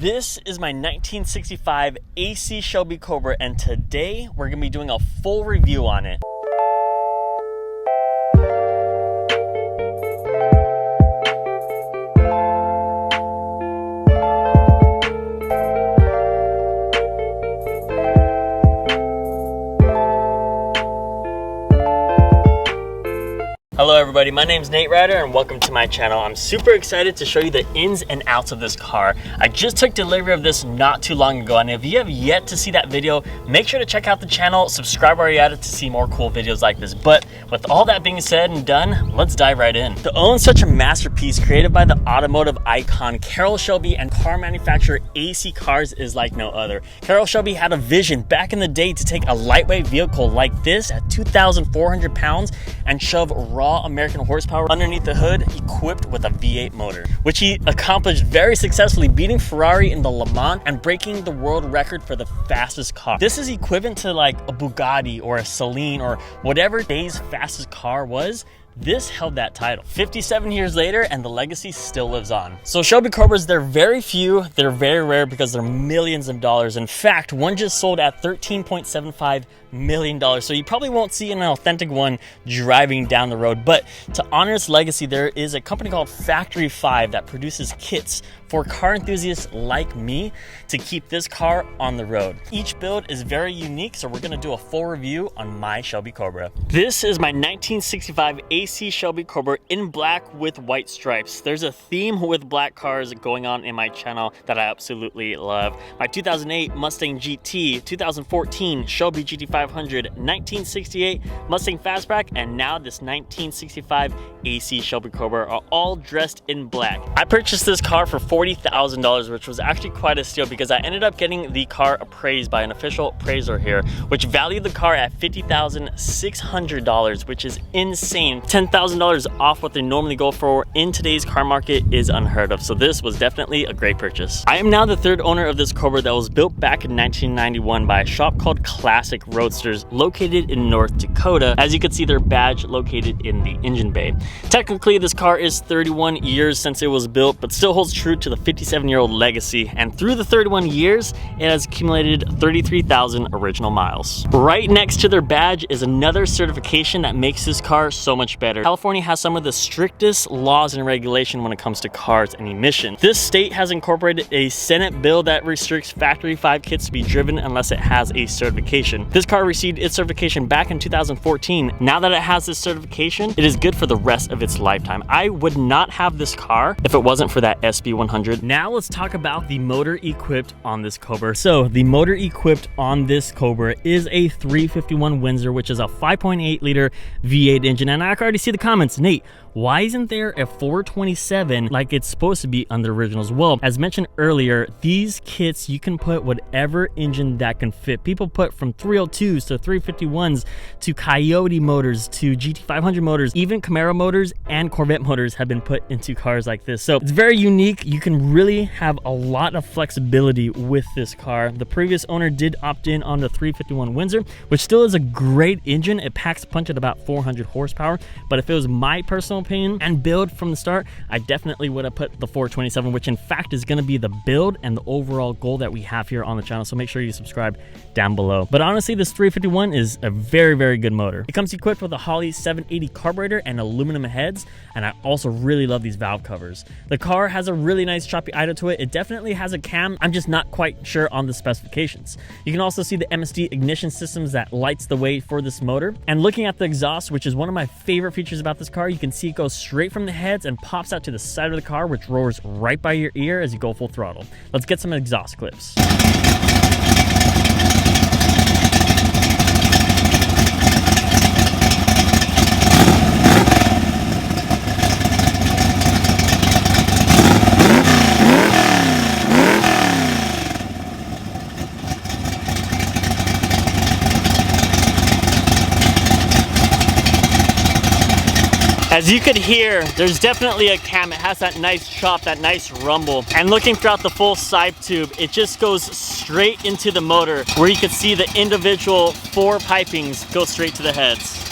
This is my 1965 AC Shelby Cobra, and today we're going to be doing a full review on it. Hello everybody, my name's Nate Ryder and welcome to my channel. I'm super excited to show you the ins and outs of this car. I just took delivery of this not too long ago, and if you have yet to see that video, make sure to check out the channel, subscribe while you're at it to see more cool videos like this. But with all that being said and done, let's dive right in. To own such a masterpiece created by the automotive icon Carroll Shelby and car manufacturer AC Cars is like no other. Carroll Shelby had a vision back in the day to take a lightweight vehicle like this at 2,400 pounds and shove raw American horsepower underneath the hood, equipped with a V8 motor, which he accomplished very successfully, beating Ferrari in the Le Mans and breaking the world record for the fastest car. This is equivalent to like a Bugatti or a Celine or whatever today's fastest car was. This held that title 57 years later, and the legacy still lives on. So Shelby Cobras, they're very few, they're very rare because they're millions of dollars. In fact, one just sold at $13.75 million. So you probably won't see an authentic one driving down the road. But to honor its legacy, there is a company called Factory 5 that produces kits for car enthusiasts like me to keep this car on the road. Each build is very unique, so we're gonna do a full review on my Shelby Cobra. This is my 1965 AC Shelby Cobra in black with white stripes. There's a theme with black cars going on in my channel that I absolutely love. My 2008 Mustang GT, 2014 Shelby GT500, 1968 Mustang Fastback, and now this 1965 AC Shelby Cobra are all dressed in black. I purchased this car for $40,000, which was actually quite a steal because I ended up getting the car appraised by an official appraiser here, which valued the car at $50,600, which is insane. $10,000 off what they normally go for in today's car market is unheard of. So this was definitely a great purchase. I am now the third owner of this Cobra that was built back in 1991 by a shop called Classic Roadsters located in North Dakota. As you can see, their badge located in the engine bay. Technically, this car is 31 years since it was built, but still holds true to the 57-year-old legacy, and through the 31 years it has accumulated 33,000 original miles. Right next to their badge is another certification that makes this car so much better. California has some of the strictest laws and regulation when it comes to cars and emissions. This state has incorporated a Senate bill that restricts Factory 5 kits to be driven unless it has a certification. This car received its certification back in 2014. Now that it has this certification, it is good for the rest of its lifetime. I would not have this car if it wasn't for that SB 100. Now let's talk about the motor equipped on this Cobra. So the motor equipped on this Cobra is a 351 Windsor, which is a 5.8 liter V8 engine. And I can already see the comments, Nate, why isn't there a 427 like it's supposed to be on the originals? Well, as mentioned earlier, these kits, you can put whatever engine that can fit. People put from 302s to 351s to Coyote motors to GT500 motors. Even Camaro motors and Corvette motors have been put into cars like this. So it's very unique. You can really have a lot of flexibility with this car. The previous owner did opt in on the 351 Windsor, which still is a great engine. It packs a punch at about 400 horsepower. But if it was my personal opinion and build from the start, I definitely would have put the 427, which in fact is going to be the build and the overall goal that we have here on the channel. So make sure you subscribe down below. But honestly, this 351 is a very, very good motor. It comes equipped with a Holley 780 carburetor and aluminum heads, and I also really love these valve covers. The car has a really nice choppy idle to it. It definitely has a cam. I'm just not quite sure on the specifications. You can also see the MSD ignition systems that lights the way for this motor. And looking at the exhaust, which is one of my favorite features about this car, you can see it goes straight from the heads and pops out to the side of the car, which roars right by your ear as you go full throttle. Let's get some exhaust clips. As you could hear, there's definitely a cam. It has that nice chop, that nice rumble. And looking throughout the full side tube, it just goes straight into the motor, where you can see the individual 4 pipings go straight to the heads.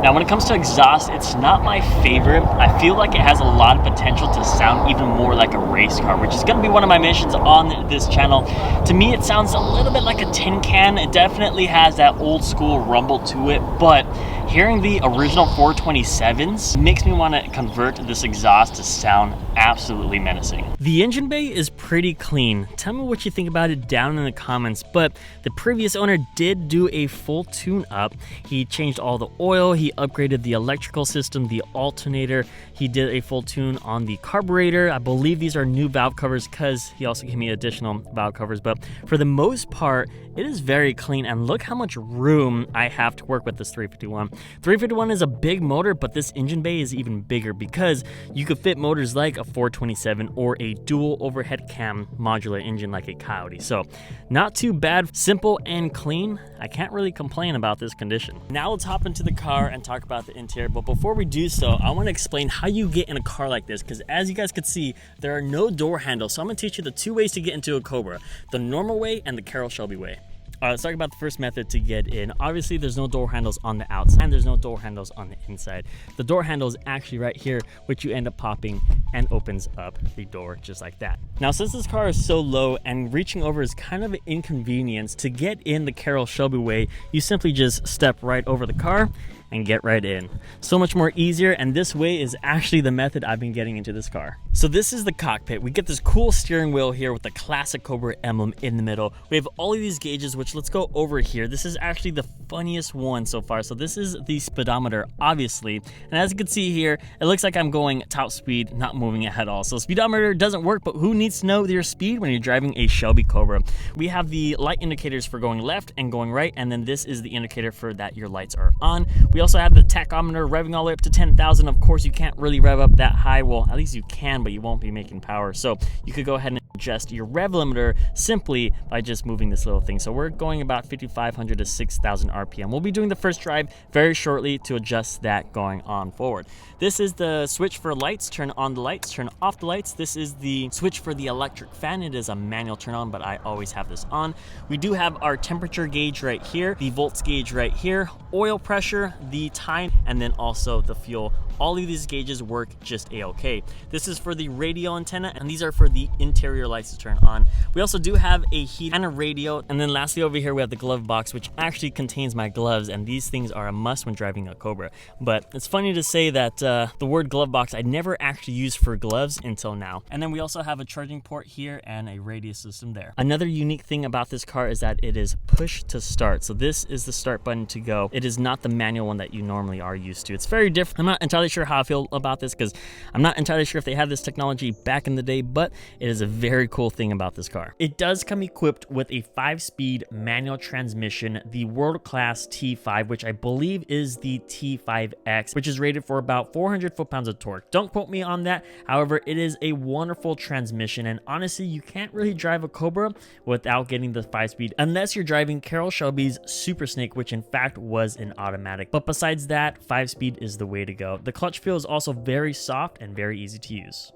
Now when it comes to exhaust, it's not my favorite. I feel like it has a lot of potential to sound even more like a race car, which is going to be one of my missions on this channel. To me, it sounds a little bit like a tin can. It definitely has that old school rumble to it, but hearing the original 427s makes me want to convert this exhaust to sound absolutely menacing. The engine bay is pretty clean. Tell me what you think about it down in the comments, but the previous owner did do a full tune-up. He changed all the oil, he upgraded the electrical system, the alternator, he did a full tune on the carburetor. I believe these are new valve covers because he also gave me additional valve covers, but for the most part, it is very clean, and look how much room I have to work with this 351. 351 is a big motor, but this engine bay is even bigger because you could fit motors like a 427 or a dual overhead cam modular engine like a Coyote. So not too bad, simple and clean. I can't really complain about this condition. Now let's hop into the car and talk about the interior, but before we do so, I want to explain how you get in a car like this, because as you guys could see, there are no door handles. So I'm going to teach you the two ways to get into a Cobra, the normal way and the Carroll Shelby way. Let's talk about the first method to get in. Obviously, there's no door handles on the outside and there's no door handles on the inside. The door handle is actually right here, which you end up popping and opens up the door just like that. Now, since this car is so low and reaching over is kind of an inconvenience, to get in the Carroll Shelby way, you simply just step right over the car and get right in. So much more easier, and this way is actually the method I've been getting into this car. So this is the cockpit. We get this cool steering wheel here with the classic Cobra emblem in the middle. We have all of these gauges, which let's go over here. This is actually the funniest one so far. So this is the speedometer, obviously. And as you can see here, it looks like I'm going top speed, not moving it at all. So speedometer doesn't work, but who needs to know your speed when you're driving a Shelby Cobra? We have the light indicators for going left and going right, and then this is the indicator for that your lights are on. We also have the tachometer revving all the way up to 10,000. Of course, you can't really rev up that high. Well, at least you can, but you won't be making power. So you could go ahead and adjust your rev limiter simply by just moving this little thing. So we're going about 5,500 to 6,000 RPM. We'll be doing the first drive very shortly to adjust that going on forward. This is the switch for lights. Turn on the lights, turn off the lights. This is the switch for the electric fan. It is a manual turn on, but I always have this on. We do have our temperature gauge right here, the volts gauge right here, oil pressure, the time, and then also the fuel. All of these gauges work just a-okay. This is for the radio antenna, and these are for the interior lights to turn on. We also do have a heat and a radio, and then lastly over here we have the glove box, which actually contains my gloves, and these things are a must when driving a Cobra. But it's funny to say that the word glove box I never actually used for gloves until now. And then we also have a charging port here and a radio system there. Another unique thing about this car is that it is push to start. So this is the start button to go. It is not the manual one that you normally are used to. It's very different. I'm not entirely sure how I feel about this because I'm not entirely sure if they had this technology back in the day, but it is a very cool thing about this car. It does come equipped with a 5-speed manual transmission, the world-class T5, which I believe is the T5X, which is rated for about 400 foot-pounds of torque. Don't quote me on that. However, it is a wonderful transmission, and honestly, you can't really drive a Cobra without getting the 5-speed unless you're driving Carroll Shelby's Super Snake, which in fact was an automatic. But besides that, 5-speed is the way to go. The clutch feel is also very soft and very easy to use.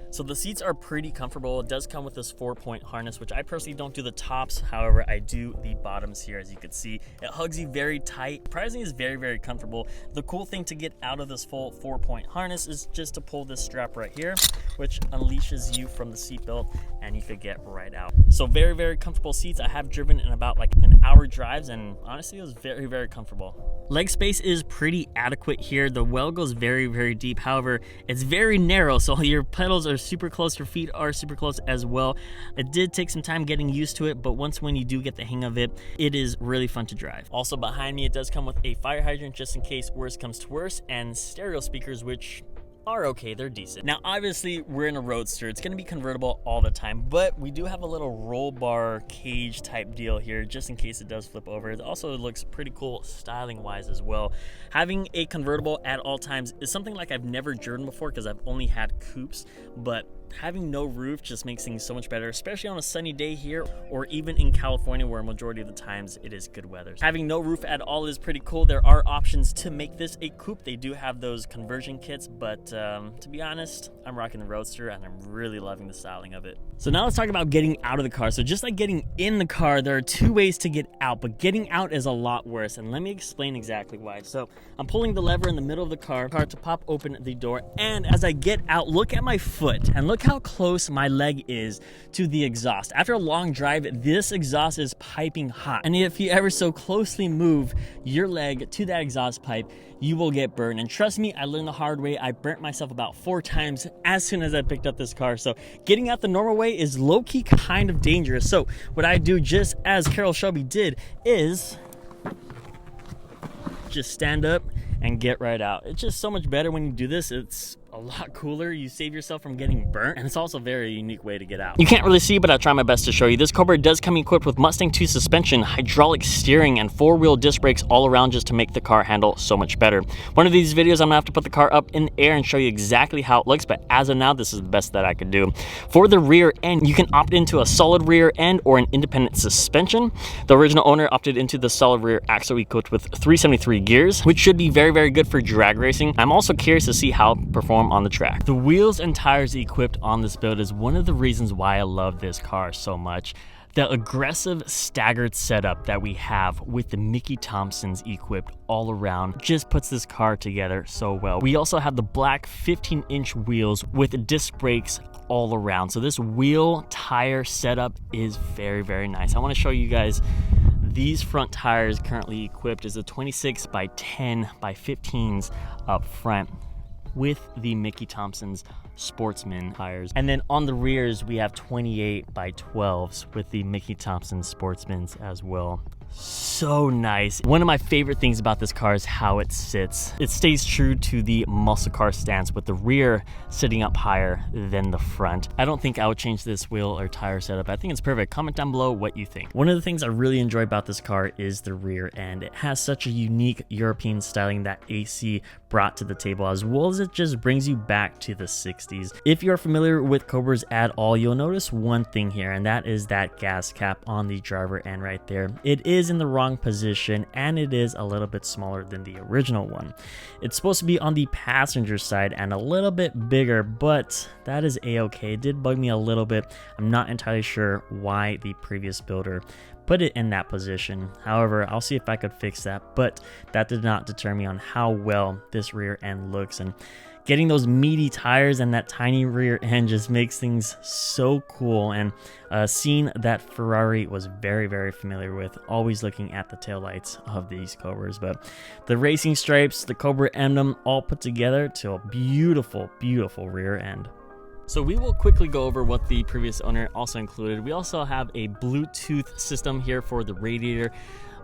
So the seats are pretty comfortable. It does come with this 4-point harness, which I personally don't do the tops. However, I do the bottoms here, as you can see. It hugs you very tight. Surprisingly, is very, very comfortable. The cool thing to get out of this full 4-point harness is just to pull this strap right here, which unleashes you from the seatbelt, and you could get right out. So very, very comfortable seats. I have driven in about like an hour drives, and honestly, it was very, very comfortable. Leg space is pretty adequate here. The well goes very, very deep. However, it's very narrow, so your pedals are super close, your feet are super close as well. It did take some time getting used to it, but when you do get the hang of it, it is really fun to drive. Also behind me, it does come with a fire hydrant just in case worse comes to worse, and stereo speakers, which are okay, they're decent. Now obviously we're in a Roadster, it's going to be convertible all the time, but we do have a little roll bar cage type deal here just in case it does flip over. It also looks pretty cool styling wise as well. Having a convertible at all times is something like I've never driven before because I've only had coupes, but having no roof just makes things so much better, especially on a sunny day here or even in California where a majority of the times it is good weather. Having no roof at all is pretty cool. There are options to make this a coupe. They do have those conversion kits, but to be honest, I'm rocking the Roadster and I'm really loving the styling of it. So now let's talk about getting out of the car. So just like getting in the car, there are two ways to get out, but getting out is a lot worse, and let me explain exactly why. So I'm pulling the lever in the middle of the car to pop open the door, and as I get out, look at my foot and look how close my leg is to the exhaust. After a long drive, this exhaust is piping hot, and if you ever so closely move your leg to that exhaust pipe, you will get burned. And trust me, I learned the hard way. I burnt myself about 4 times as soon as I picked up this car. So getting out the normal way is low-key kind of dangerous. So what I do, just as Carol Shelby did, is just stand up and get right out. It's just so much better when you do this. It's a lot cooler. You save yourself from getting burnt, and it's also a very unique way to get out. You can't really see, but I'll try my best to show you. This Cobra does come equipped with Mustang 2 suspension, hydraulic steering, and 4-wheel disc brakes all around just to make the car handle so much better. One of these videos, I'm gonna have to put the car up in the air and show you exactly how it looks, but as of now, this is the best that I could do. For the rear end, you can opt into a solid rear end or an independent suspension. The original owner opted into the solid rear axle equipped with 373 gears, which should be very, very good for drag racing. I'm also curious to see how it performs on the track. The wheels and tires equipped on this build is one of the reasons why I love this car so much. The aggressive staggered setup that we have with the Mickey Thompsons equipped all around just puts this car together so well. We also have the black 15-inch wheels with disc brakes all around. So this wheel tire setup is very, very nice. I want to show you guys these front tires currently equipped is a 26 by 10 by 15s up front with the Mickey Thompson's Sportsman tires. And then on the rears, we have 28 by 12s with the Mickey Thompson Sportsmans as well. So nice. One of my favorite things about this car is how it sits. It stays true to the muscle car stance with the rear sitting up higher than the front. I don't think I would change this wheel or tire setup. I think it's perfect. Comment down below what you think. One of the things I really enjoy about this car is the rear end. It has such a unique European styling that AC brought to the table, as well as it just brings you back to the 60s. If you're familiar with Cobras at all, you'll notice one thing here, and that is that gas cap on the driver end right there. It is in the wrong position, and it is a little bit smaller than the original one. It's supposed to be on the passenger side and a little bit bigger, but that is a-okay. It did bug me a little bit. I'm not entirely sure why the previous builder put it in that position. However, I'll see if I could fix that, but that did not deter me on how well this rear end looks. And getting those meaty tires and that tiny rear end just makes things so cool, and a scene that Ferrari was very, very familiar with, always looking at the taillights of these Cobras. But the racing stripes, the Cobra emblem, all put together to a beautiful, beautiful rear end. So we will quickly go over what the previous owner also included. We also have a Bluetooth system here for the radiator.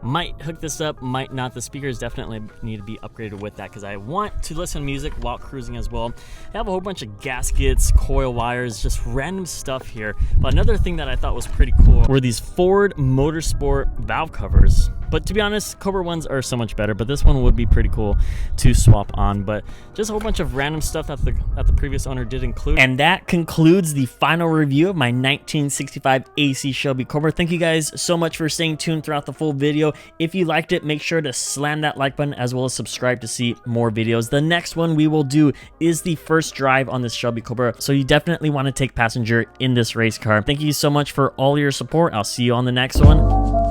Might hook this up, might not. The speakers definitely need to be upgraded with that because I want to listen to music while cruising as well. I have a whole bunch of gaskets, coil wires, just random stuff here. But another thing that I thought was pretty cool were these Ford Motorsport valve covers. But to be honest, Cobra ones are so much better, but this one would be pretty cool to swap on. But just a whole bunch of random stuff that the previous owner did include. And that concludes the final review of my 1965 AC Shelby Cobra. Thank you guys so much for staying tuned throughout the full video. If you liked it, make sure to slam that like button as well as subscribe to see more videos. The next one we will do is the first drive on this Shelby Cobra, so you definitely want to take passenger in this race car. Thank you so much for all your support. I'll see you on the next one.